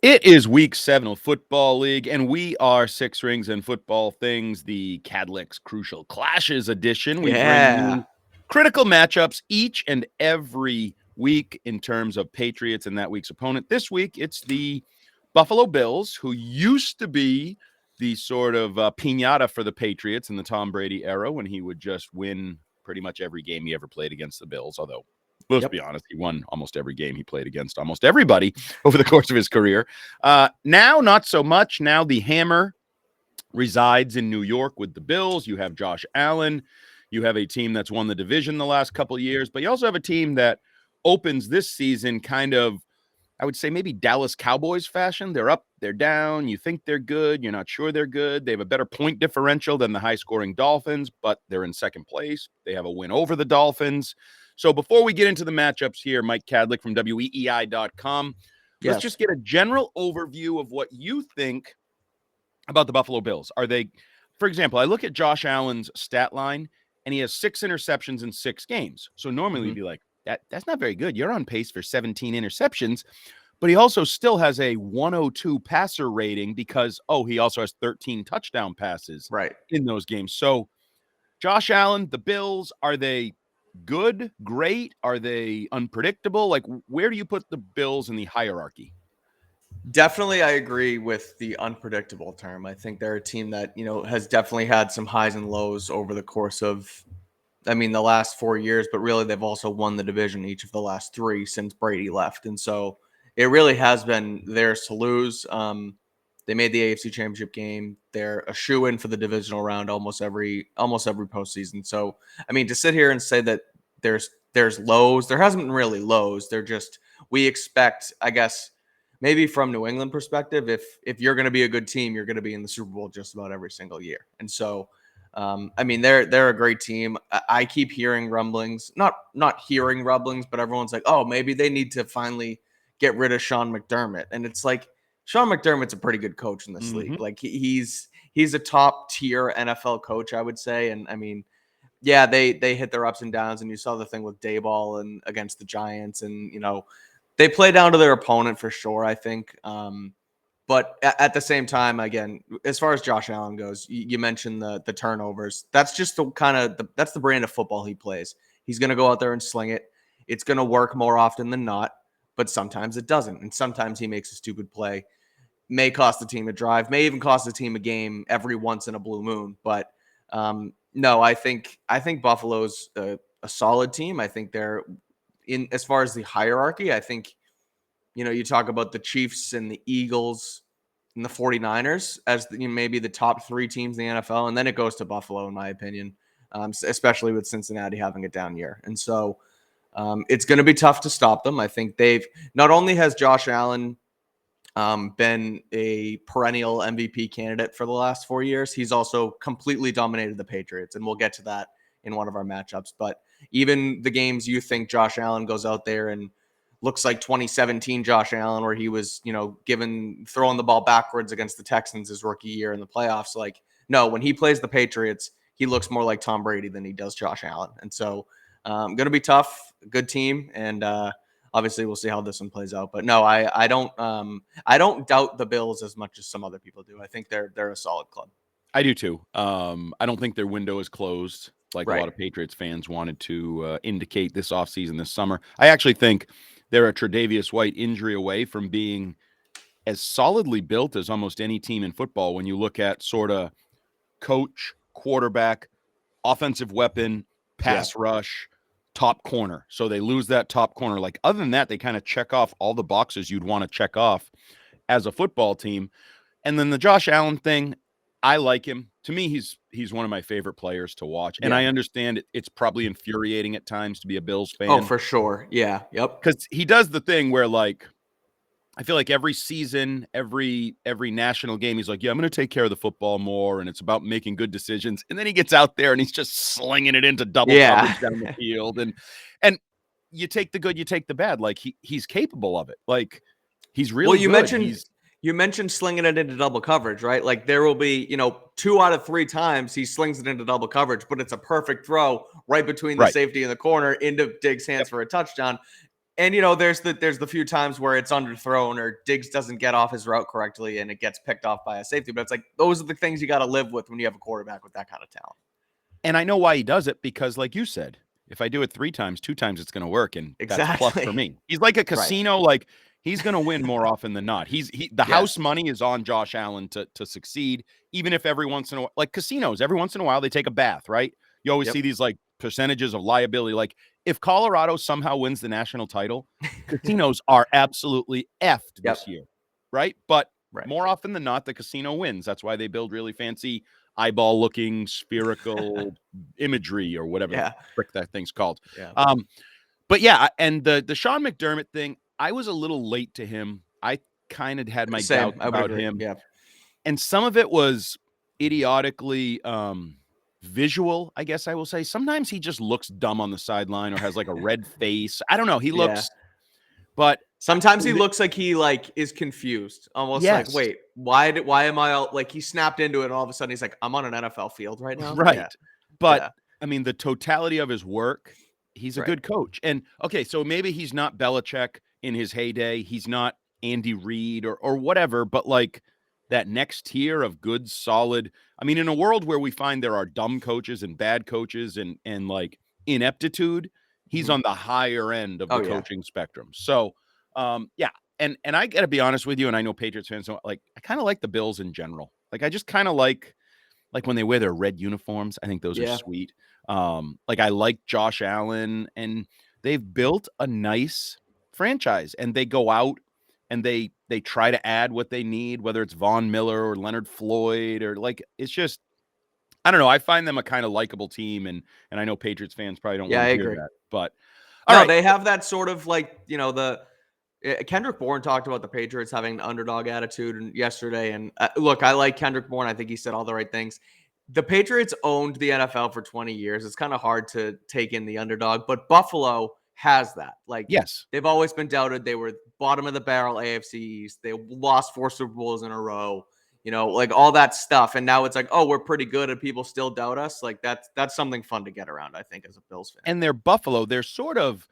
It is week 7 of Football League, and we are Six Rings and Football Things, the Cadlic's Crucial Clashes edition. We bring Yeah. you critical matchups each and every week in terms of Patriots and that week's opponent. This week, it's the Buffalo Bills, who used to be the sort of piñata for the Patriots in the Tom Brady era when he would just win pretty much every game he ever played against the Bills, although let's be honest, he won almost every game he played against almost everybody over the course of his career. Now, not so much. Now the hammer resides in New York with the Bills. You have Josh Allen. You have a team that's won the division the last couple of years, but you also have a team that opens this season kind of, I would say, maybe Dallas Cowboys fashion. They're up, they're down. You think they're good. You're not sure they're good. They have a better point differential than the high-scoring Dolphins, but they're in second place. They have a win over the Dolphins. So before we get into the matchups here, Mike Cadlick from weei.com, let's just get a general overview of what you think about the Buffalo Bills. Are they, for example, I look at Josh Allen's stat line, and he has 6 interceptions in 6 games. So normally we'd be like, that's not very good. You're on pace for 17 interceptions. But he also still has a 102 passer rating because, he also has 13 touchdown passes in those games. So Josh Allen, the Bills, are they good, great? Are they unpredictable? Like, where do you put the Bills in the hierarchy? Definitely, I agree with the unpredictable term. I think they're a team that, has definitely had some highs and lows over the course of, the last 4 years, but really they've also won the division each of the last 3 since Brady left. And so it really has been theirs to lose. They made the AFC Championship game. They're a shoe-in for the divisional round almost every postseason. So, to sit here and say that there's lows, there hasn't been really lows. They're just, we expect, I guess, maybe from New England perspective, if you're going to be a good team, you're going to be in the Super Bowl just about every single year. And so, they're a great team. I keep hearing rumblings, not hearing rumblings, but everyone's like, oh, maybe they need to finally get rid of Sean McDermott. And it's like, Sean McDermott's a pretty good coach in this league. Like he's a top tier NFL coach, I would say. And they hit their ups and downs, and you saw the thing with Dayball and against the Giants, and they play down to their opponent for sure, I think. But at the same time, again, as far as Josh Allen goes, you mentioned the turnovers. That's just that's the brand of football he plays. He's going to go out there and sling it. It's going to work more often than not, but sometimes it doesn't. And sometimes he makes a stupid play. May cost the team a drive, may even cost the team a game every once in a blue moon. But no, I think Buffalo's a solid team. I think they're in, as far as the hierarchy, I think, you talk about the Chiefs and the Eagles and the 49ers as maybe the top 3 teams in the NFL. And then it goes to Buffalo, in my opinion, especially with Cincinnati having a down year. And so it's going to be tough to stop them. I think not only has Josh Allen been a perennial MVP candidate for the last 4 years, he's also completely dominated the Patriots. And we'll get to that in one of our matchups. But even the games you think Josh Allen goes out there and looks like 2017 Josh Allen, where he was, throwing the ball backwards against the Texans his rookie year in the playoffs. Like, no, when he plays the Patriots, he looks more like Tom Brady than he does Josh Allen. And so going to be tough, good team. And obviously we'll see how this one plays out. But no, I don't doubt the Bills as much as some other people do. I think they're a solid club. I do too. I don't think their window is closed like a lot of Patriots fans wanted to indicate this offseason, this summer. I actually think they're a Tre'Davious White injury away from being as solidly built as almost any team in football when you look at sort of coach, quarterback, offensive weapon, pass rush, top corner. So they lose that top corner. Like, other than that, they kind of check off all the boxes you'd want to check off as a football team. And then the Josh Allen thing, I like him. To me, he's one of my favorite players to watch. And I understand it's probably infuriating at times to be a Bills fan. Oh, for sure. Yeah. Yep. Because he does the thing where, like, I feel like every season, every national game, he's like, yeah, I'm going to take care of the football more, and it's about making good decisions. And then he gets out there and he's just slinging it into double coverage down the field. And you take the good, you take the bad. Like, he's capable of it. Like, he's really good. You mentioned slinging it into double coverage, right? Like, there will be, 2 out of 3 times he slings it into double coverage, but it's a perfect throw right between the safety and the corner into Diggs' hands for a touchdown. And there's the few times where it's underthrown or Diggs doesn't get off his route correctly and it gets picked off by a safety. But it's like those are the things you got to live with when you have a quarterback with that kind of talent. And I know why he does it, because like you said, if I do it 3 times, 2 times it's going to work, and that's plus for me. He's like a casino, like he's going to win more often than not. The house money is on Josh Allen to succeed, even if every once in a while, like casinos, every once in a while they take a bath, right? You always see these like percentages of liability. Like if Colorado somehow wins the national title, casinos are absolutely effed this year, right? But more often than not, the casino wins. That's why they build really fancy eyeball-looking spherical imagery or whatever the frick that thing's called. But yeah, and the Sean McDermott thing, I was a little late to him. I kind of had my doubts about him. Yeah. And some of it was idiotically visual, I guess I will say. Sometimes he just looks dumb on the sideline or has like a red face. I don't know. He looks, but sometimes he looks like he is confused, almost like, wait, why am I out? Like he snapped into it and all of a sudden he's like, I'm on an NFL field right now. Right. Yeah. But I mean, the totality of his work, he's a good coach. And okay, so maybe he's not Belichick in his heyday. He's not Andy Reid or whatever, but like that next tier of good, solid. I mean, in a world where we find there are dumb coaches and bad coaches and like ineptitude, he's on the higher end of the coaching spectrum. So, yeah. And I got to be honest with you, and I know Patriots fans don't like, I kind of like the Bills in general. Like, I just kind of like when they wear their red uniforms. I think those are sweet. Like I like Josh Allen, and they've built a nice franchise, and they go out and they try to add what they need, whether it's Von Miller or Leonard Floyd or like, it's just, I don't know. I find them a kind of likable team, and I know Patriots fans probably don't want to hear that, but they have that sort of like, Kendrick Bourne talked about the Patriots having an underdog attitude yesterday. And look, I like Kendrick Bourne. I think he said all the right things. The Patriots owned the NFL for 20 years. It's kind of hard to take in the underdog, but Buffalo has that. Like, yes, they've always been doubted. They were bottom of the barrel AFC East. They lost 4 Super Bowls in a row, like all that stuff. And now it's like, oh, we're pretty good and people still doubt us. Like that's something fun to get around, I think, as a Bills fan. And they're Buffalo. They're sort of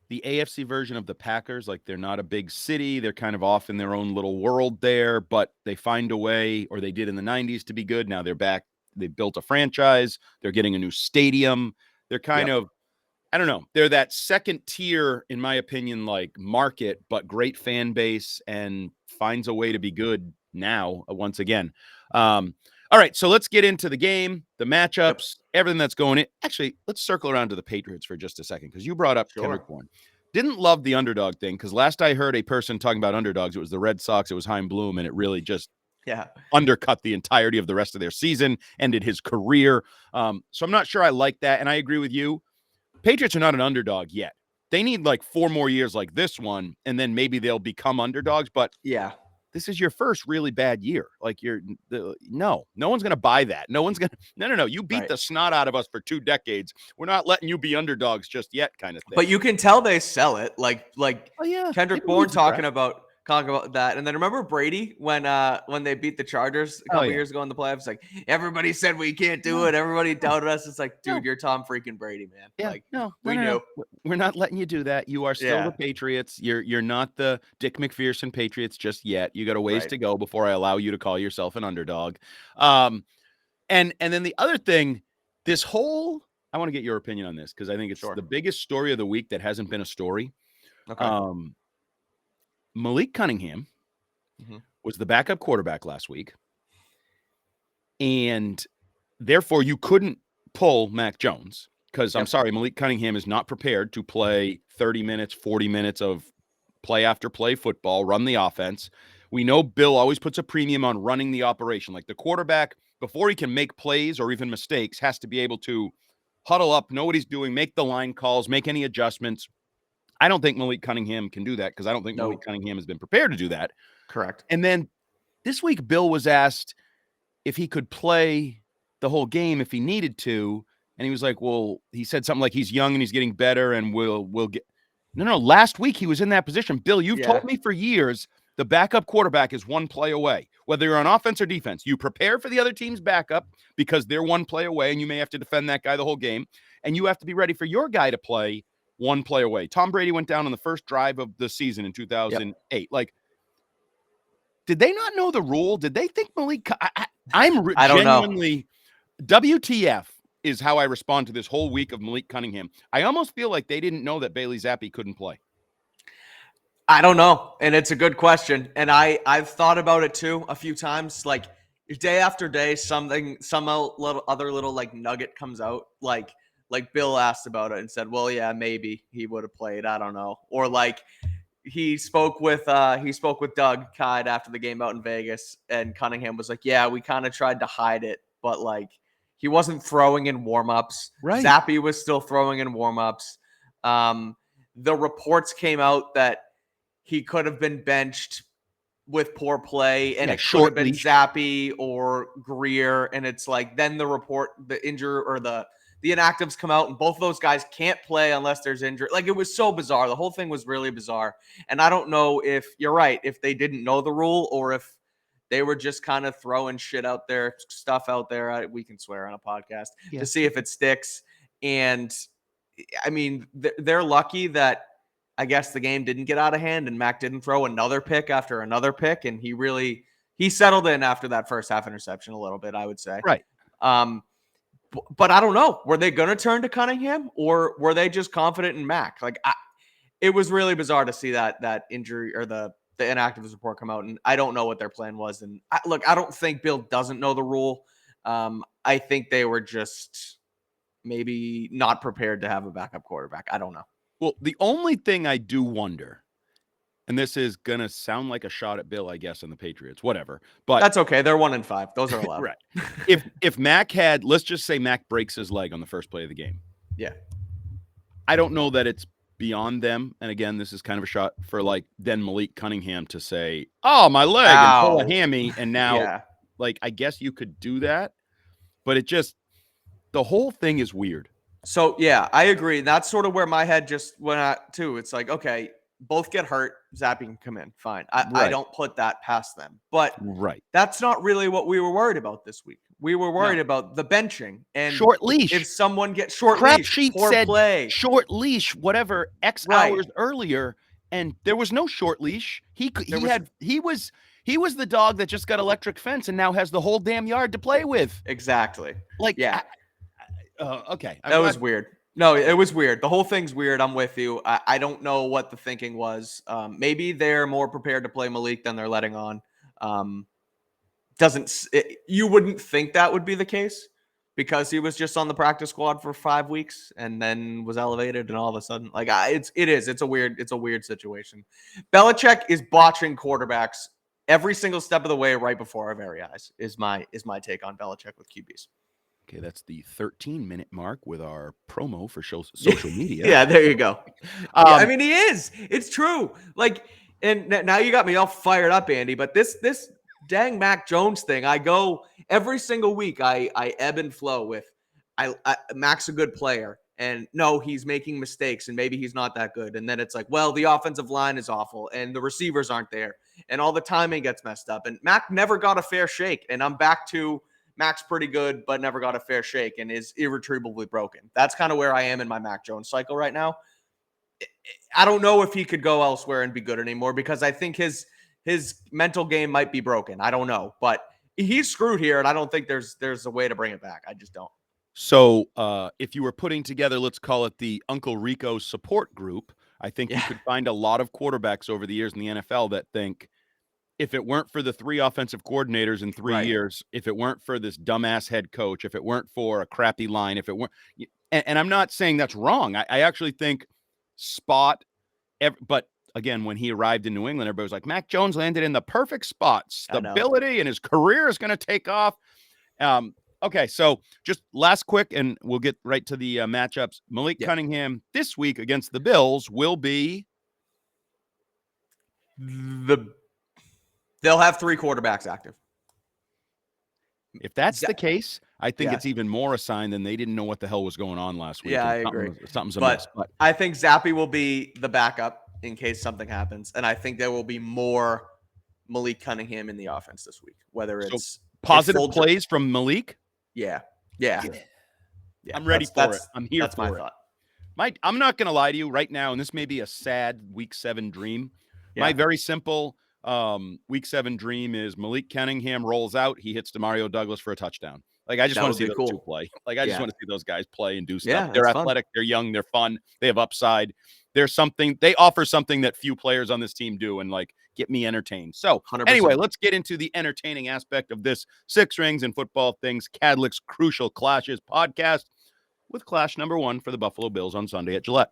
the AFC version of the Packers. Like they're not a big city. They're kind of off in their own little world there, but they find a way, or they did in the 90s, to be good. Now they're back. They built a franchise. They're getting a new stadium. They're kind of, I don't know. They're that second tier, in my opinion, like market, but great fan base and finds a way to be good now once again. All right, so let's get into the game, the matchups, everything that's going in. Actually, let's circle around to the Patriots for just a second, because you brought up Kendrick Bourne. Didn't love the underdog thing, because last I heard a person talking about underdogs, it was the Red Sox, it was Chaim Bloom, and it really just undercut the entirety of the rest of their season, ended his career. So I'm not sure I like that, and I agree with you. Patriots are not an underdog yet. They need like 4 more years like this one, and then maybe they'll become underdogs. But this is your first really bad year. Like no one's going to buy that. No one's going to, no. You beat the snot out of us for 2 decades. We're not letting you be underdogs just yet, kind of thing. But you can tell they sell it. Like Kendrick Bourne talking about that. And then remember Brady when they beat the Chargers a couple years ago in the playoffs? Like, everybody said we can't do it. Everybody doubted us. It's like, dude, you're Tom freaking Brady, man. Yeah, like, we knew. We're not letting you do that. You are still the Patriots. You're not the Dick McPherson Patriots just yet. You got a ways to go before I allow you to call yourself an underdog. And then the other thing, this whole, I want to get your opinion on this, because I think it's the biggest story of the week that hasn't been a story. Okay. Malik Cunningham was the backup quarterback last week, and therefore you couldn't pull Mac Jones, because I'm sorry, Malik Cunningham is not prepared to play 30 minutes, 40 minutes of play after play football, run the offense. We know Bill always puts a premium on running the operation. Like the quarterback, before he can make plays or even mistakes, has to be able to huddle up, know what he's doing, make the line calls, make any adjustments. I don't think Malik Cunningham can do that, because I don't think Malik Cunningham has been prepared to do that. Correct. And then this week, Bill was asked if he could play the whole game if he needed to. And he was like, well, he said something like he's young and he's getting better and we'll get. No. Last week he was in that position. Bill, you've told me for years the backup quarterback is 1 play away, whether you're on offense or defense. You prepare for the other team's backup because they're 1 play away and you may have to defend that guy the whole game. And you have to be ready for your guy to play one play away. Tom Brady went down on the first drive of the season in 2008. Like, did they not know the rule? Did they think Malik? I don't know. Genuinely, WTF is how I respond to this whole week of Malik Cunningham. I almost feel like they didn't know that Bailey Zappi couldn't play. I don't know. And it's a good question. And I've thought about it too a few times. Like day after day, some other little like nugget comes out. Like Bill asked about it and said, well, yeah, maybe he would have played. I don't know. Or like he spoke with Doug Kide after the game out in Vegas, and Cunningham was like, yeah, we kind of tried to hide it, but like he wasn't throwing in warmups. Right. Zappi was still throwing in warmups. The reports came out that he could have been benched with poor play, and it could have been Zappi or Greer. And it's like, then the injury or the inactives come out, and both of those guys can't play unless there's injury. Like, it was so bizarre. The whole thing was really bizarre. And I don't know if you're right, if they didn't know the rule or if they were just kind of throwing stuff out there. We can swear on a podcast to see if it sticks. And I mean, they're lucky that I guess the game didn't get out of hand and Mac didn't throw another pick after another pick. And he settled in after that first half interception a little bit, I would say. Right. But I don't know. Were they going to turn to Cunningham, or were they just confident in Mac? Like, it was really bizarre to see that injury or the inactives report come out. And I don't know what their plan was. And I don't think Bill doesn't know the rule. I think they were just maybe not prepared to have a backup quarterback. I don't know. Well, the only thing I do wonder, and this is going to sound like a shot at Bill, I guess, and the Patriots, whatever, but that's okay. They're 1-5. Those are allowed. Right. If Mac let's just say Mac breaks his leg on the first play of the game. Yeah. I don't know that it's beyond them. And again, this is kind of a shot for like then Malik Cunningham to say, oh, my leg, and pull a hammy. And now, like, I guess you could do that, but the whole thing is weird. So, yeah, I agree. That's sort of where my head just went at, too. It's like, okay, both get hurt. Zappi can come in. Fine. I don't put that past them. But that's not really what we were worried about this week. We were worried about the benching and short leash. If someone gets short Crap leash, sheet poor said play. Short leash, whatever, X hours earlier, and there was no short leash. He was the dog that just got electric fence and now has the whole damn yard to play with. Exactly. Like, yeah. Okay. That was weird. No, it was weird. The whole thing's weird. I'm with you. I don't know what the thinking was. Maybe they're more prepared to play Malik than they're letting on. You wouldn't think that would be the case because he was just on the practice squad for 5 weeks and then was elevated, and all of a sudden, like, it's a weird situation. Belichick is botching quarterbacks every single step of the way right before our very eyes. Is my take on Belichick with QBs. Okay, that's the 13-minute mark with our promo for social media. Yeah, there you go. I mean, he is. It's true. Like, and now you got me all fired up, Andy. But this dang Mac Jones thing, I go every single week. I ebb and flow with. Mac's a good player, and no, he's making mistakes, and maybe he's not that good. And then it's like, well, the offensive line is awful, and the receivers aren't there, and all the timing gets messed up. And Mac never got a fair shake. And I'm back to Mac's pretty good, but never got a fair shake and is irretrievably broken. That's kind of where I am in my Mac Jones cycle right now. I don't know if he could go elsewhere and be good anymore because I think his mental game might be broken. I don't know, but he's screwed here, and I don't think there's a way to bring it back. I just don't. So if you were putting together, let's call it the Uncle Rico support group, I think you could find a lot of quarterbacks over the years in the NFL that think, if it weren't for the 3 offensive coordinators in 3 years, if it weren't for this dumbass head coach, if it weren't for a crappy line, if it weren't, and I'm not saying that's wrong. I actually think but again, when he arrived in New England, everybody was like, Mac Jones landed in the perfect spot, stability, and his career is going to take off. Okay, so just last quick, and we'll get right to the matchups. Malik Cunningham this week against the Bills will be They'll have 3 quarterbacks active. If that's the case, I think it's even more a sign than they didn't know what the hell was going on last week. Yeah, I agree. Something's amiss. But I think Zappi will be the backup in case something happens, and I think there will be more Malik Cunningham in the offense this week. Whether it's positive plays from Malik. Yeah. I'm ready for it. I'm here for it. Thought. I'm not going to lie to you right now, and this may be a sad week 7 dream. Yeah. My very simple week 7 dream is Malik Cunningham rolls out. He hits Demario Douglas for a touchdown. Like, I just That want would to see be those cool. two play. Like, I just Yeah. want to see those guys play and do stuff. Yeah, They're that's fun. athletic. They're young. They're fun. They have upside. There's something. They offer something that few players on this team do, and like get me entertained. So 100%. anyway, let's get into the entertaining aspect of this Six Rings and Football Things Cadlick's Crucial Clashes podcast with clash number 1 for the Buffalo Bills on Sunday at Gillette.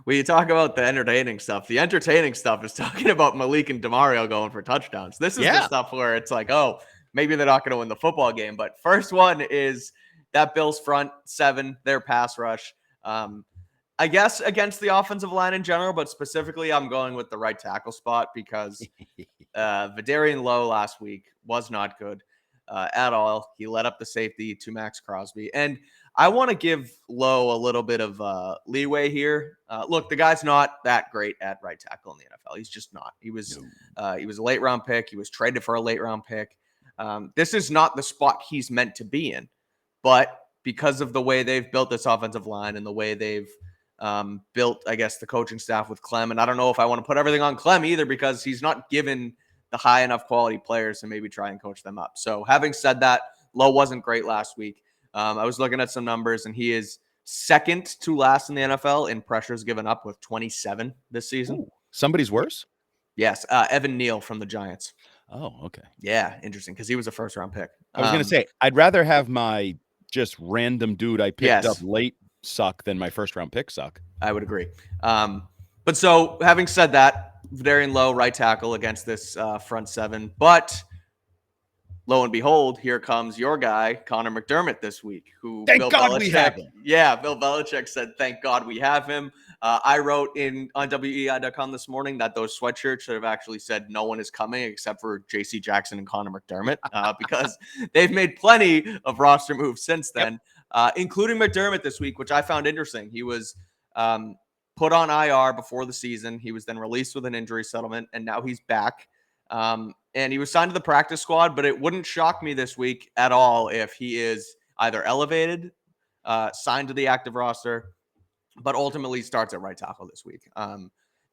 When you talk about the entertaining stuff, the entertaining stuff is talking about Malik and Demario going for touchdowns. This is the stuff where it's like, oh, maybe they're not going to win the football game. But first one is that Bills front 7, their pass rush. I guess against the offensive line in general, but specifically I'm going with the right tackle spot because Vidarian Lowe last week was not good at all. He let up the safety to Max Crosby. And I want to give Lowe a little bit of leeway here. Look, the guy's not that great at right tackle in the NFL. He's just not. He was a late round pick. He was traded for a late round pick. This is not the spot he's meant to be in. But because of the way they've built this offensive line and the way they've built, I guess, the coaching staff with Clem, and I don't know if I want to put everything on Clem either because he's not given the high enough quality players to maybe try and coach them up. So having said that, Lowe wasn't great last week. I was looking at some numbers, and he is second to last in the NFL in pressures given up with 27 this season. Ooh, somebody's worse? Yes, Evan Neal from the Giants. Oh, okay. Yeah, interesting, because he was a first-round pick. I was going to say, I'd rather have my just random dude I picked up late suck than my first-round pick suck. I would agree. But so, having said that, Vidarian Lowe, right tackle against this front 7. But lo and behold, here comes your guy, Connor McDermott, this week. Who Thank God we have him. Yeah, Bill Belichick said, "Thank God we have him." I wrote on weei.com this morning that those sweatshirts should have actually said "No one is coming" except for J.C. Jackson and Connor McDermott because they've made plenty of roster moves since then, including McDermott this week, which I found interesting. He was put on IR before the season. He was then released with an injury settlement, and now he's back. And he was signed to the practice squad, but it wouldn't shock me this week at all if he is either elevated, signed to the active roster, but ultimately starts at right tackle this week.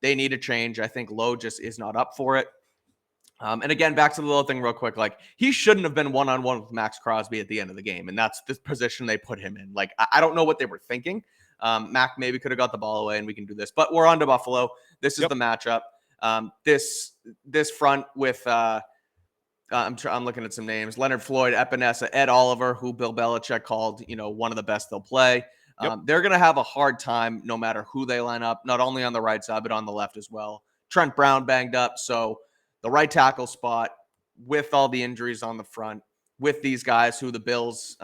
They need a change. I think Lowe just is not up for it. And again, back to the little thing real quick. Like, he shouldn't have been one-on-one with Max Crosby at the end of the game, and that's the position they put him in. Like, I don't know what they were thinking. Mac maybe could have got the ball away, and we can do this. But we're on to Buffalo. This is the matchup. This front with I'm looking at some names: Leonard Floyd, Epinesa, Ed Oliver, who Bill Belichick called one of the best they'll play. They're going to have a hard time no matter who they line up, not only on the right side but on the left as well. Trent Brown banged up, so the right tackle spot with all the injuries on the front with these guys who the Bills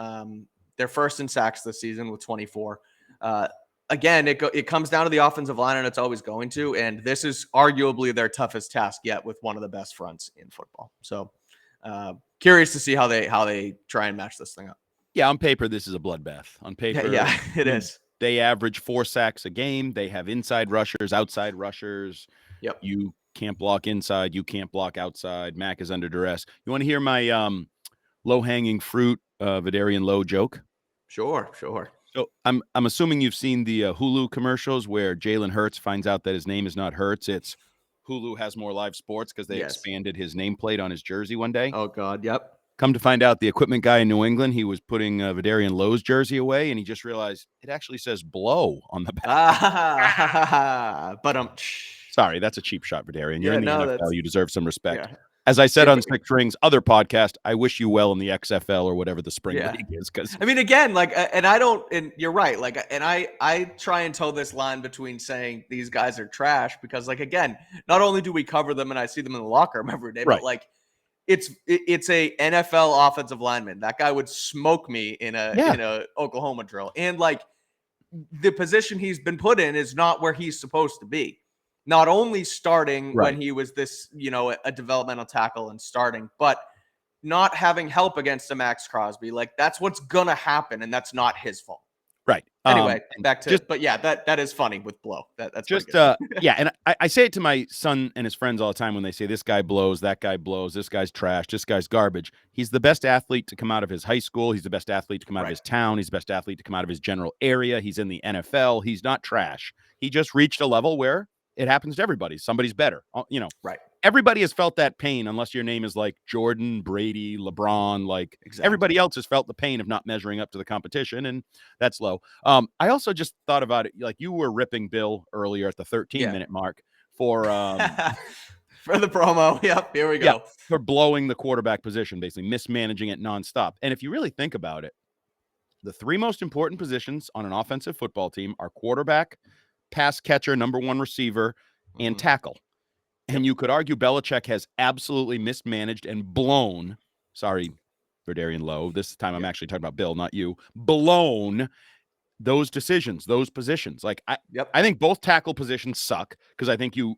they're first in sacks this season with 24. Again, it comes down to the offensive line, and it's always going to. And this is arguably their toughest task yet with one of the best fronts in football. So curious to see how they try and match this thing up. Yeah, on paper, this is a bloodbath. On paper, yeah, it is. They average 4 sacks a game. They have inside rushers, outside rushers. Yep. You can't block inside. You can't block outside. Mac is under duress. You want to hear my low-hanging fruit Vidarian Lowe joke? Sure. So I'm assuming you've seen the Hulu commercials where Jalen Hurts finds out that his name is not Hurts. It's Hulu has more live sports because they expanded his nameplate on his jersey one day. Oh, God. Yep. Come to find out, the equipment guy in New England, he was putting Vidarian Lowe's jersey away, and he just realized it actually says blow on the back. But sorry, that's a cheap shot, Vidarian. You're in the NFL. You deserve some respect. Yeah. As I said on Six Rings, other podcast, I wish you well in the XFL or whatever the spring league is. Because I mean, again, like, and you're right. Like, and I try and toe this line between saying these guys are trash because, like, again, not only do we cover them and I see them in the locker room every day, but like, it's a NFL offensive lineman. That guy would smoke me in a Oklahoma drill, and like, the position he's been put in is not where he's supposed to be. Not only starting when he was this, a developmental tackle and starting, but not having help against a Max Crosby. Like, that's what's going to happen, and that's not his fault. Right. Anyway, And back to just but yeah, that is funny with blow. That's pretty just good. yeah, and I say it to my son and his friends all the time when they say this guy blows, that guy blows, this guy's trash, this guy's garbage. He's the best athlete to come out of his high school. He's the best athlete to come out of Right. his town. He's the best athlete to come out of his general area. He's in the NFL. He's not trash. He just reached a level where it happens to everybody. Somebody's better. Right. Everybody has felt that pain unless your name is like Jordan, Brady, LeBron. Like Exactly. everybody else has felt the pain of not measuring up to the competition, and that's low. I also just thought about it, like you were ripping Bill earlier at the 13-minute mark for for the promo. Yep, here we go. for blowing the quarterback position, basically mismanaging it nonstop. And if you really think about it, the three most important positions on an offensive football team are quarterback, pass catcher, number one receiver, and tackle. And you could argue Belichick has absolutely mismanaged and blown. Sorry, Verdarian Lowe. This time I'm actually talking about Bill, not you. Blown those decisions, those positions. Like I think both tackle positions suck because I think you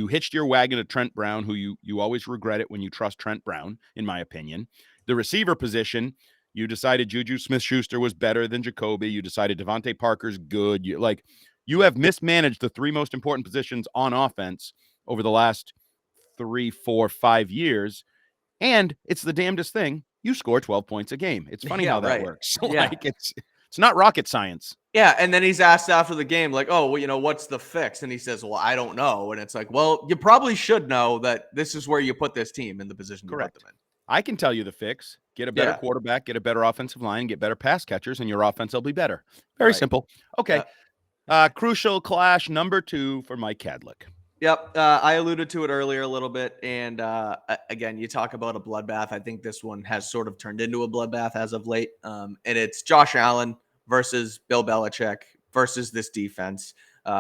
hitched your wagon to Trent Brown, who you always regret it when you trust Trent Brown, in my opinion. The receiver position, you decided Juju Smith-Schuster was better than Jacoby. You decided Devontae Parker's good. You have mismanaged the three most important positions on offense over the last 3, 4, 5 years. And it's the damnedest thing. You score 12 points a game. It's funny how that works. Like it's not rocket science. Yeah, and then he's asked after the game, like, oh, well, what's the fix? And he says, well, I don't know. And it's like, well, you probably should know that this is where you put this team in the position you put them in. I can tell you the fix. Get a better quarterback, get a better offensive line, get better pass catchers, and your offense will be better. Very simple. Okay. Crucial clash number 2 for Mike Cadlick. Yep. I alluded to it earlier a little bit. And again, you talk about a bloodbath. I think this one has sort of turned into a bloodbath as of late. And it's Josh Allen versus Bill Belichick versus this defense.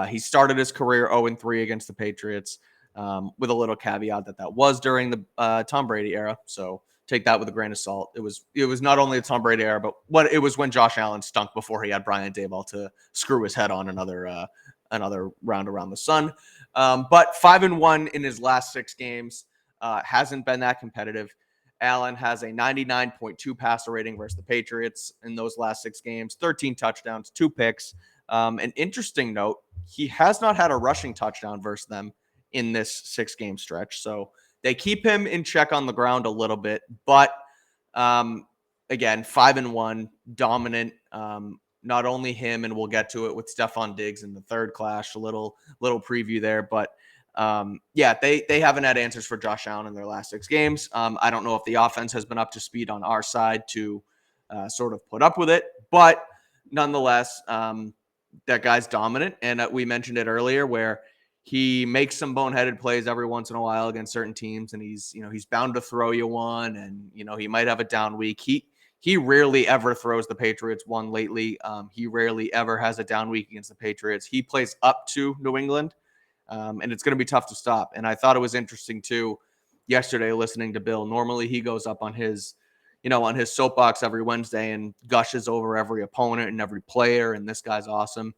He started his career 0-3 against the Patriots, with a little caveat that was during the Tom Brady era. So take that with a grain of salt. It was not only the Tom Brady era, but it was when Josh Allen stunk before he had Brian Daboll to screw his head on another round around the sun. But 5-1 in his last 6 games, hasn't been that competitive. Allen has a 99.2 passer rating versus the Patriots in those last 6 games, 13 touchdowns, 2 picks. An interesting note, he has not had a rushing touchdown versus them in this 6-game stretch. So they keep him in check on the ground a little bit, but again, 5-1, dominant. Not only him, and we'll get to it with Stephon Diggs in the third clash, a little preview there, but they haven't had answers for Josh Allen in their last 6 games. I don't know if the offense has been up to speed on our side to sort of put up with it, but nonetheless, that guy's dominant. And we mentioned it earlier where he makes some boneheaded plays every once in a while against certain teams, and he's bound to throw you one, and he might have a down week. He rarely ever throws the Patriots one lately. He rarely ever has a down week against the Patriots. He plays up to New England, and it's going to be tough to stop. And I thought it was interesting too yesterday listening to Bill. Normally he goes up on his soapbox every Wednesday and gushes over every opponent and every player, and this guy's awesome.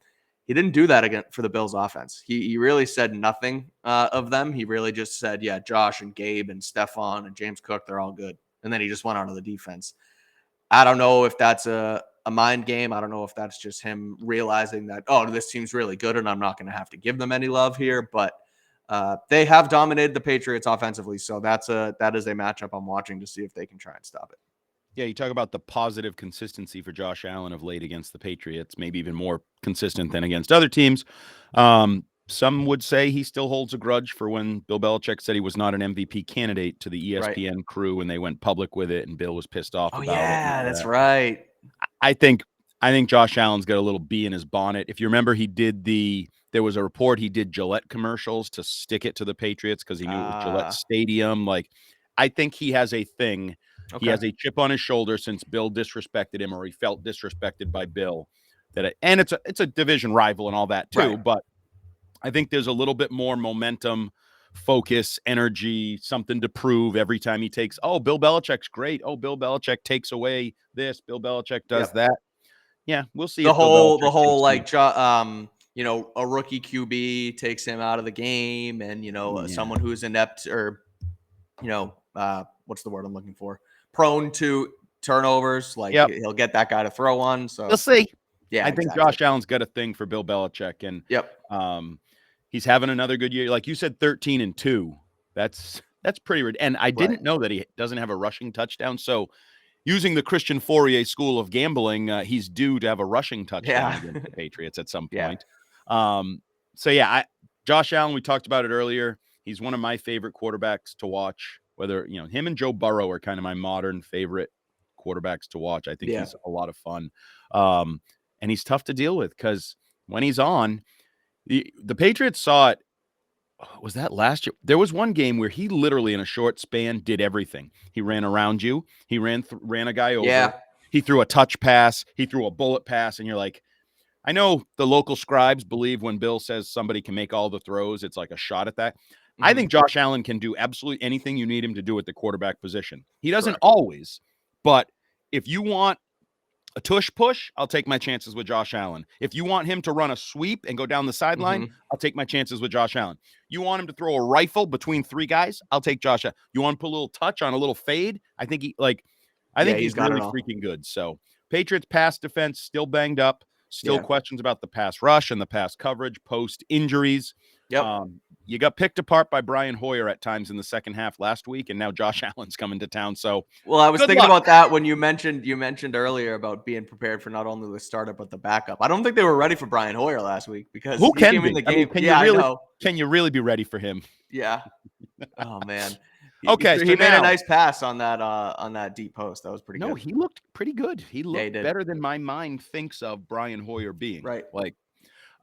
He didn't do that again for the Bills offense. He really said nothing of them. He really just said, yeah, Josh and Gabe and Stephon and James Cook, they're all good. And then he just went on to the defense. I don't know if that's a mind game. I don't know if that's just him realizing that, oh, this team's really good and I'm not going to have to give them any love here. But they have dominated the Patriots offensively. So that is a matchup I'm watching to see if they can try and stop it. Yeah, you talk about the positive consistency for Josh Allen of late against the Patriots, maybe even more consistent than against other teams. Some would say he still holds a grudge for when Bill Belichick said he was not an MVP candidate to the ESPN crew when they went public with it, and Bill was pissed off about it. Yeah, that's right. I think Josh Allen's got a little bee in his bonnet. If you remember, there was a report he did Gillette commercials to stick it to the Patriots because he knew it was Gillette Stadium. Like, I think he has a thing. Okay. He has a chip on his shoulder since Bill disrespected him, or he felt disrespected by Bill. And it's a division rival and all that too. Right. But I think there's a little bit more momentum, focus, energy, something to prove every time he takes. Oh, Bill Belichick's great. Oh, Bill Belichick takes away this. Bill Belichick does that. Yeah, we'll see. The whole like a rookie QB takes him out of the game, and someone who's inept or what's the word I'm looking for? Prone to turnovers, like he'll get that guy to throw one. So we'll see. Yeah, I think exactly. Josh Allen's got a thing for Bill Belichick, and Yep. he's having another good year. Like you said, 13-2. That's pretty. And I Right. didn't know that he doesn't have a rushing touchdown. So using the Christian Fourier school of gambling, he's due to have a rushing touchdown Yeah. against the Patriots at some Yeah. point. So yeah, Josh Allen, we talked about it earlier. He's one of my favorite quarterbacks to watch. Whether him and Joe Burrow are kind of my modern favorite quarterbacks to watch. I think Yeah. he's a lot of fun, and he's tough to deal with because when he's on, the Patriots saw it. Was that last year? There was one game where he literally, in a short span, did everything. He ran around you. He ran a guy over. Yeah. He threw a touch pass. He threw a bullet pass, and you're like, I know the local scribes believe when Bill says somebody can make all the throws, it's like a shot at that. I Mhm. think Josh Allen can do absolutely anything you need him to do at the quarterback position. He doesn't Correct. always, but if you want a tush push, I'll take my chances with Josh Allen. If you want him to run a sweep and go down the sideline, Mhm. I'll take my chances with Josh Allen. You want him to throw a rifle between three guys, I'll take Josh Allen. You want to put a little touch on a little fade? I think Yeah, he's he's got really it all. freaking good. So Patriots pass defense still banged up, still Yeah. questions about the pass rush and the pass coverage post injuries. Yep. You got picked apart by Brian Hoyer at times in the second half last week, and now Josh Allen's coming to town. So Well, I was good thinking luck. about that when you mentioned earlier about being prepared for not only the startup but the backup. I don't think they were ready for Brian Hoyer last week because Who he can came in be? the I mean, game. Yeah, I know. can you really be ready for him? Yeah. Oh man. Okay, so He made a now nice pass on that deep post. That was pretty no, good. he looked pretty good. He Yeah, he looked did. better than my mind thinks of Brian Hoyer being. Right. Like,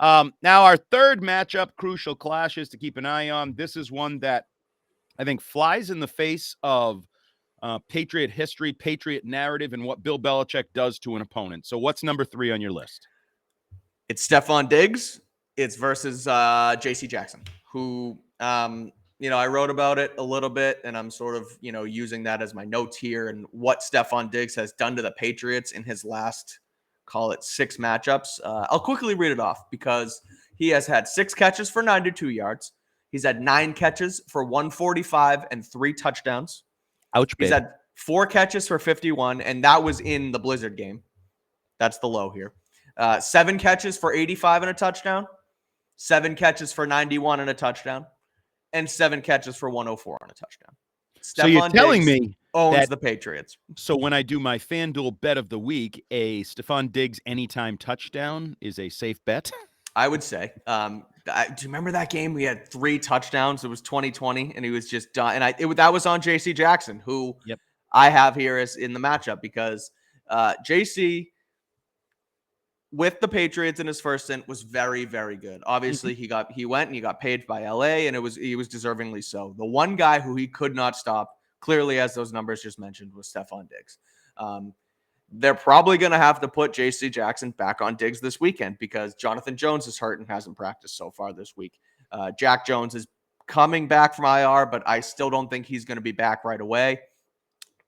now our third matchup, crucial clashes to keep an eye on. This is one that I think flies in the face of Patriot history, Patriot narrative, and what Bill Belichick does to an opponent. So, what's number 3 on your list? It's Stephon Diggs. It's versus JC Jackson, who I wrote about it a little bit, and I'm sort of, using that as my notes here and what Stephon Diggs has done to the Patriots in his last, call it 6 matchups. I'll quickly read it off because he has had 6 catches for 92 yards. He's had 9 catches for 145 and 3 touchdowns. Ouch, He's babe. had 4 catches for 51, and that was in the Blizzard game. That's the low here. 7 catches for 85 and a touchdown, 7 catches for 91 and a touchdown, and 7 catches for 104 on a touchdown. So you're Stephon telling Diggs me owns that the Patriots. so when I do my FanDuel bet of the week, a Stephon Diggs anytime touchdown is a safe bet? I would say. Do you remember that game? We had 3 touchdowns. It was 2020, and he was just done. And that was on J.C. Jackson, who Yep. I have here as in the matchup because J.C. with the Patriots in his first stint was very, very good. Obviously, he went and he got paid by LA, and he was deservingly so. The one guy who he could not stop, clearly, as those numbers just mentioned, was Stephon Diggs. They're probably going to have to put J.C. Jackson back on Diggs this weekend because Jonathan Jones is hurt and hasn't practiced so far this week. Jack Jones is coming back from IR, but I still don't think he's going to be back right away.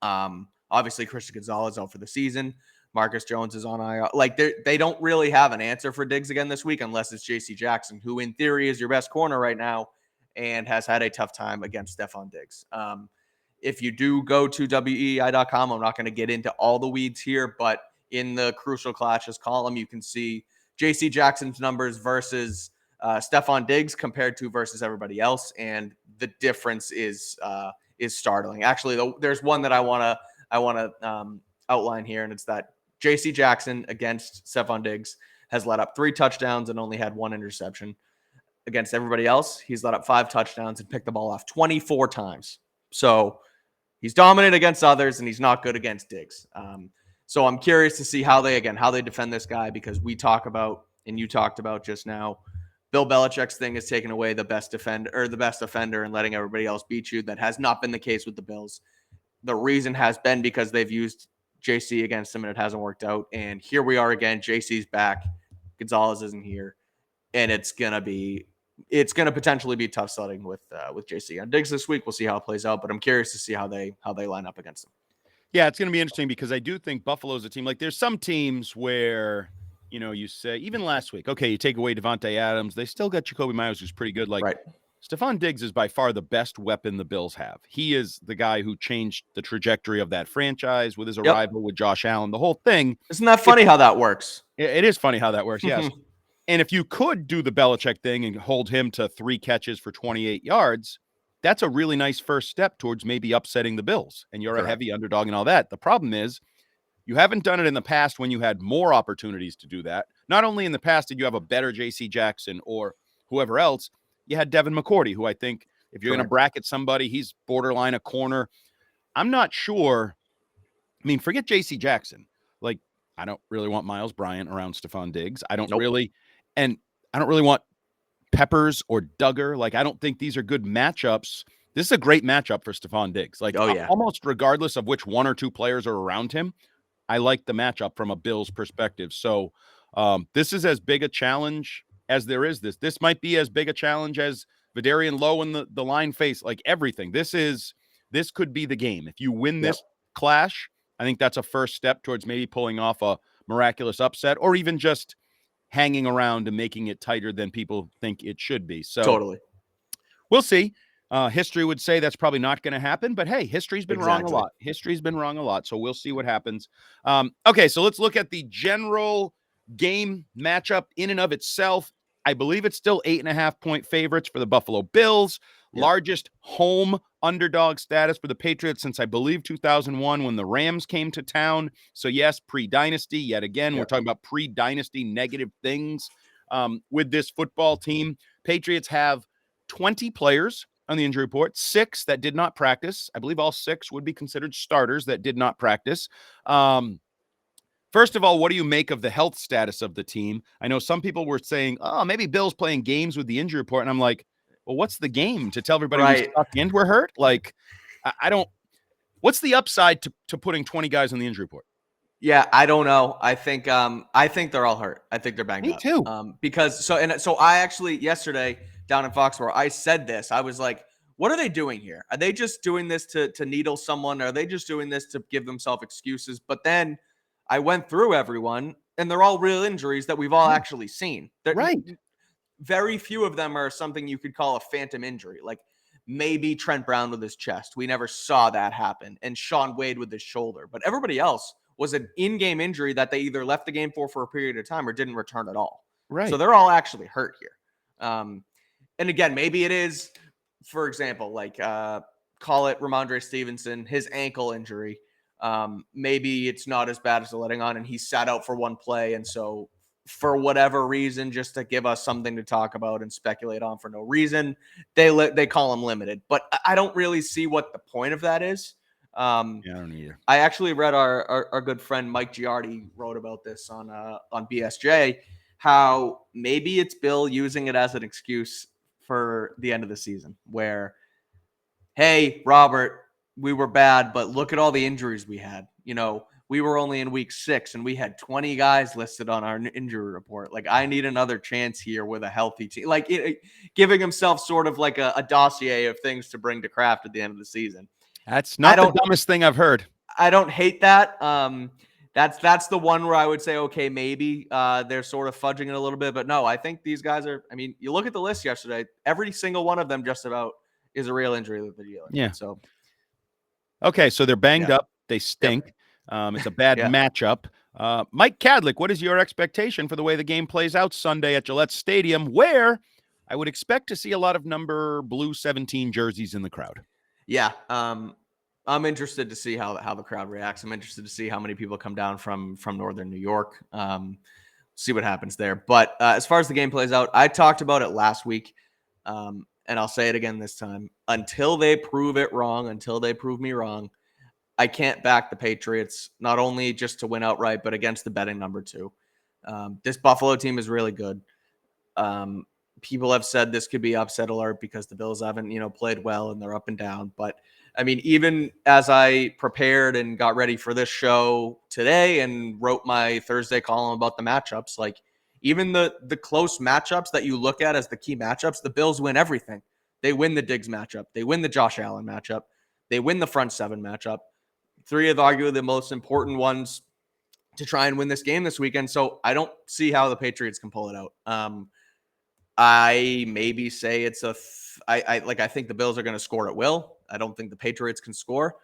Obviously, Christian Gonzalez out for the season. Marcus Jones is on IR. Like they don't really have an answer for Diggs again this week unless it's J.C. Jackson, who in theory is your best corner right now and has had a tough time against Stephon Diggs. If you do go to weei.com, I'm not going to get into all the weeds here, but in the crucial clashes column, you can see J.C. Jackson's numbers versus Stephon Diggs compared to versus everybody else, and the difference is startling. Actually, there's one that I want to outline here, and it's that J.C. Jackson against Stephon Diggs has let up 3 touchdowns and only had 1 interception. Against everybody else, he's let up 5 touchdowns and picked the ball off 24 times. So he's dominant against others, and he's not good against Diggs. So I'm curious to see how they defend this guy, because we talk about, and you talked about just now, Bill Belichick's thing is taking away the best offender and letting everybody else beat you. That has not been the case with the Bills. The reason has been because they've used JC against him and it hasn't worked out. And here we are again. JC's back. Gonzalez isn't here, and it's gonna potentially be tough sledding with JC on Diggs this week. We'll see how it plays out, but I'm curious to see how they line up against him. Yeah, it's going to be interesting because I do think Buffalo's a team. Like, there's some teams where, you say, even last week, okay, you take away Devontae Adams, they still got Jacoby Myers, who's pretty good. Like, Right. Stephon Diggs is by far the best weapon the Bills have. He is the guy who changed the trajectory of that franchise with his Yep. arrival with Josh Allen. The whole thing. Isn't that funny how that works? It is funny how that works, yes. And if you could do the Belichick thing and hold him to 3 catches for 28 yards, that's a really nice first step towards maybe upsetting the Bills. And you're Correct. a heavy underdog and all that. The problem is you haven't done it in the past when you had more opportunities to do that. Not only in the past did you have a better J.C. Jackson or whoever else, you had Devin McCourty, who I think if you're going to bracket somebody, he's borderline a corner. I'm not sure. I mean, forget J.C. Jackson. Like, I don't really want Miles Bryant around Stephon Diggs. I don't really want Peppers or Duggar. Like, I don't think these are good matchups. This is a great matchup for Stephon Diggs. Like, almost regardless of which 1 or 2 players are around him, I like the matchup from a Bills perspective. So this is as big a challenge as there is this. This might be as big a challenge as Vidarian Lowe and the line face, like everything. This could be the game. If you win this clash, I think that's a first step towards maybe pulling off a miraculous upset or even just hanging around and making it tighter than people think it should be. So totally. We'll see. History would say that's probably not going to happen, but hey, history's been wrong a lot. History's been wrong a lot. So we'll see what happens. Okay, so let's look at the general game matchup in and of itself. I believe it's still 8.5-point favorites for the Buffalo Bills. Largest home underdog status for the Patriots since I believe 2001 when the Rams came to town. So yes, pre-dynasty. Yet again, we're talking about pre-dynasty negative things with this football team. Patriots have 20 players on the injury report, 6 that did not practice. I believe all 6 would be considered starters that did not practice. First of all, what do you make of the health status of the team? I know some people were saying, oh, maybe Bill's playing games with the injury report. And I'm like, well, what's the game to tell everybody we stuck and we're hurt? Like, I don't, what's the upside to putting 20 guys on the injury report? Yeah, I don't know. I think they're all hurt. I think they're banged up. Me too. Because I actually yesterday down in Foxborough, I said this. I was like, what are they doing here? Are they just doing this to needle someone? Are they just doing this to give themselves excuses? But then I went through everyone, and they're all real injuries that we've all actually seen. Right. Very few of them are something you could call a phantom injury. Like maybe Trent Brown with his chest. We never saw that happen. And Sean Wade with his shoulder. But everybody else was an in-game injury that they either left the game for a period of time or didn't return at all. Right. So they're all actually hurt here. And again, maybe it is, for example, like call it Ramondre Stevenson, his ankle injury. Maybe it's not as bad as the letting on and he sat out for one play. And so for whatever reason, just to give us something to talk about and speculate on for no reason, they call him limited. But I don't really see what the point of that is. Yeah, I don't either. I actually read our good friend Mike Giardi wrote about this on BSJ, how maybe it's Bill using it as an excuse for the end of the season where, hey, Robert, we were bad, but look at all the injuries we had. You know, we were only in week 6 and we had 20 guys listed on our injury report. Like, I need another chance here with a healthy team. Like, giving himself sort of like a dossier of things to bring to Kraft at the end of the season. That's not the dumbest thing I've heard. I don't hate that. That's the one where I would say, okay, maybe they're sort of fudging it a little bit. But no, I think these guys are, I mean, you look at the list yesterday, every single one of them just about is a real injury that they're dealing with. Yeah. So, okay, so they're banged up. They stink. It's a bad matchup. Mike Cadlick, what is your expectation for the way the game plays out Sunday at Gillette Stadium, where I would expect to see a lot of number blue 17 jerseys in the crowd? Yeah. I'm interested to see how the crowd reacts. I'm interested to see how many people come down from Northern New York. See what happens there. But as far as the game plays out, I talked about it last week, and I'll say it again this time. Until they prove it wrong, until they prove me wrong, I can't back the Patriots, not only just to win outright, but against the betting number 2. This Buffalo team is really good. People have said this could be upset alert because the Bills haven't, played well and they're up and down. But I mean, even as I prepared and got ready for this show today and wrote my Thursday column about the matchups, like even the close matchups that you look at as the key matchups, the Bills win everything. They win the Diggs matchup. They win the Josh Allen matchup. They win the front 7 matchup. 3 of arguably the most important ones to try and win this game this weekend. So I don't see how the Patriots can pull it out. I maybe say it's a I think the Bills are going to score at will. I don't think the Patriots can score.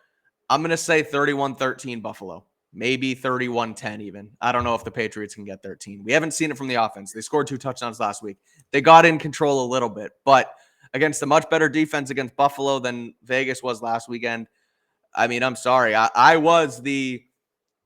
I'm going to say 31-13 Buffalo. Maybe 31-10 even. I don't know if the Patriots can get 13. We haven't seen it from the offense. They scored 2 touchdowns last week. They got in control a little bit, but against a much better defense against Buffalo than Vegas was last weekend. I mean, I'm sorry. I was the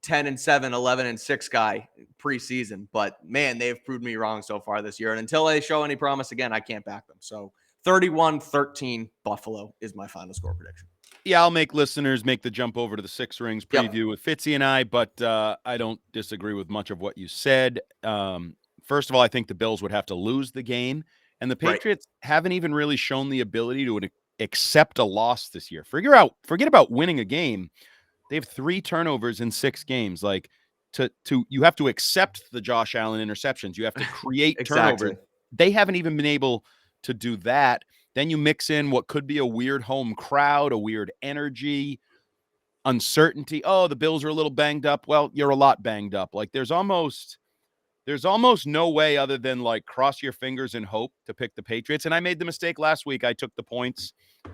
10-7, 11-6 guy preseason, but man, they've proved me wrong so far this year. And until they show any promise again, I can't back them. So 31-13 Buffalo is my final score prediction. Yeah, I'll make listeners make the jump over to the Six Rings preview with Fitzy and I, but I don't disagree with much of what you said. First of all, I think the Bills would have to lose the game, and the Patriots haven't even really shown the ability to accept a loss this year. Forget about winning a game. They have 3 turnovers in 6 games. Like you have to accept the Josh Allen interceptions. You have to create turnovers. They haven't even been able to do that. Then you mix in what could be a weird home crowd, a weird energy, uncertainty. Oh, the Bills are a little banged up. Well, you're a lot banged up. Like there's almost no way other than like cross your fingers and hope to pick the Patriots. And I made the mistake last week. I took the points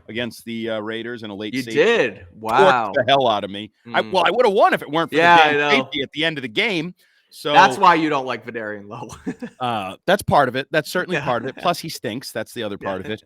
against the Raiders in a late safety. You did? Wow. Torqued the hell out of me. I would have won if it weren't for the damn safety at the end of the game. So that's why you don't like Vidarian Lowe. That's part of it. That's certainly part of it. Plus, he stinks. That's the other part of it.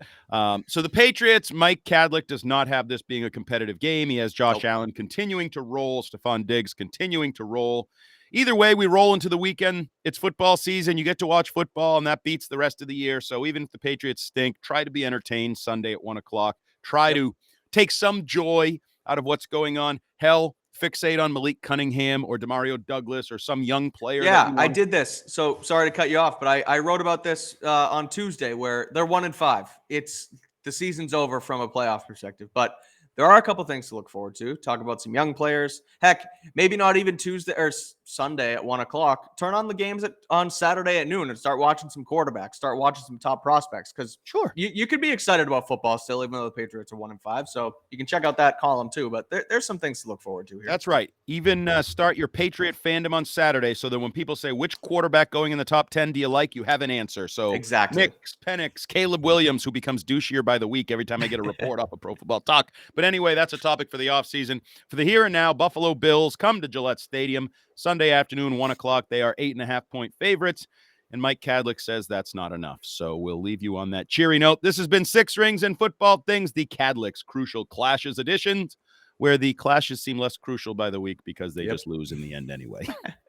So the Patriots, Mike Kadlick does not have this being a competitive game. He has Josh Allen continuing to roll, Stephon Diggs continuing to roll. Either way, we roll into the weekend. It's football season. You get to watch football, and that beats the rest of the year. So even if the Patriots stink, try to be entertained Sunday at 1 o'clock. Try to take some joy out of what's going on. Hell, fixate on Malik Cunningham or Demario Douglas or some young player. Yeah, I did this. So sorry to cut you off, but I wrote about this on Tuesday where they're 1-5. It's the season's over from a playoff perspective, but there are a couple things to look forward to. Talk about some young players. Heck, maybe not even Tuesday or Sunday at 1 o'clock. Turn on the games on Saturday at noon and start watching some quarterbacks. Start watching some top prospects because you could be excited about football still, even though the Patriots are 1-5. So you can check out that column too. But there's some things to look forward to here. That's right. Even start your Patriot fandom on Saturday so that when people say which quarterback going in the top 10 do you like, you have an answer. So exactly. Nick Penix, Caleb Williams, who becomes douchier by the week every time I get a report off of Pro Football Talk. But anyway, that's a topic for the offseason. For the here and now, Buffalo Bills come to Gillette Stadium Sunday afternoon, 1 o'clock. They are 8.5-point favorites. And Mike Kadlick says that's not enough. So we'll leave you on that cheery note. This has been Six Rings and Football Things, the Kadlick's Crucial Clashes editions, where the clashes seem less crucial by the week because they just lose in the end anyway.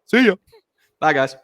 See ya. Bye, guys.